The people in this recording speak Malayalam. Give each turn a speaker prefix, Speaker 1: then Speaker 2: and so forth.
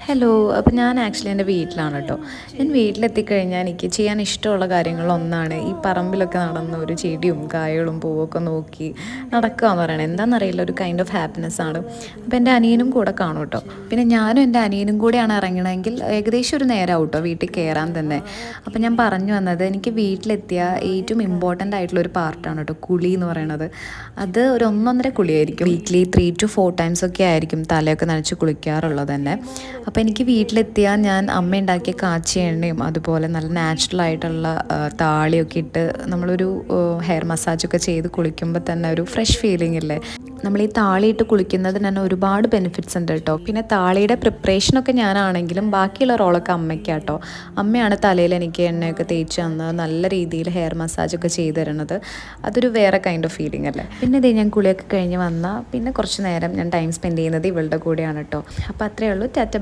Speaker 1: ഹലോ. അപ്പോൾ ഞാൻ ആക്ച്വലി എൻ്റെ വീട്ടിലാണ് കേട്ടോ. ഞാൻ വീട്ടിലെത്തിക്കഴിഞ്ഞാൽ എനിക്ക് ചെയ്യാൻ ഇഷ്ടമുള്ള കാര്യങ്ങളൊന്നാണ് ഈ പറമ്പിലൊക്കെ നടന്ന ഒരു ചെടിയും കായകളും പൂവൊക്കെ നോക്കി നടക്കുക എന്ന് പറയണത്. എന്താണെന്നറിയില്ല, ഒരു കൈൻഡ് ഓഫ് ഹാപ്പിനെസ് ആണ്. അപ്പോൾ എൻ്റെ അനിയനും കൂടെ കാണും കേട്ടോ. പിന്നെ ഞാനും എൻ്റെ അനിയനും കൂടെയാണ് ഇറങ്ങണമെങ്കിൽ ഏകദേശം ഒരു നേരമാവും കേട്ടോ വീട്ടിൽ കയറാൻ തന്നെ. അപ്പോൾ ഞാൻ പറഞ്ഞു വന്നത്, എനിക്ക് വീട്ടിലെത്തിയ ഏറ്റവും ഇമ്പോർട്ടൻ്റ് ആയിട്ടുള്ളൊരു പാർട്ടാണ് കേട്ടോ കുളി എന്ന് പറയണത്. അത് ഒരു ഒന്നൊന്നര കുളിയായിരിക്കും. വീക്ക്ലി 3 to 4 ടൈംസ് ഒക്കെ ആയിരിക്കും തലയൊക്കെ നനച്ച് കുളിക്കാറുള്ളത് തന്നെ. അപ്പോൾ എനിക്ക് വീട്ടിലെത്തിയാൽ ഞാൻ അമ്മ ഉണ്ടാക്കിയ കാച്ചിയ എണ്ണയും അതുപോലെ നല്ല നാച്ചുറൽ ആയിട്ടുള്ള താളിയൊക്കെ ഇട്ട് നമ്മളൊരു ഹെയർ മസാജൊക്കെ ചെയ്ത് കുളിക്കുമ്പോൾ തന്നെ ഒരു ഫ്രഷ് ഫീലിംഗ് ഇല്ലേ. നമ്മൾ ഈ താളിയിട്ട് കുളിക്കുന്നതിന് തന്നെ ഒരുപാട് ബെനിഫിറ്റ്സ് ഉണ്ട് കേട്ടോ. പിന്നെ താളിയുടെ പ്രിപ്പറേഷനൊക്കെ ഞാനാണെങ്കിലും ബാക്കിയുള്ള റോളൊക്കെ അമ്മയ്ക്കാട്ടോ. അമ്മയാണ് തലയിൽ എനിക്ക് എണ്ണയൊക്കെ തേച്ച് തന്ന് നല്ല രീതിയിൽ ഹെയർ മസാജൊക്കെ ചെയ്ത് തരണത്. അതൊരു വേറെ കൈൻഡ് ഓഫ് ഫീലിംഗ് അല്ലേ. പിന്നെ ഇതേ ഞാൻ കുളിയൊക്കെ കഴിഞ്ഞ് വന്നാൽ പിന്നെ കുറച്ച് നേരം ഞാൻ ടൈം സ്പെൻഡ് ചെയ്യുന്നത് ഇവളുടെ കൂടെയാണ് കേട്ടോ. അപ്പോൾ അത്രയേ ഉള്ളൂ. ടാറ്റ.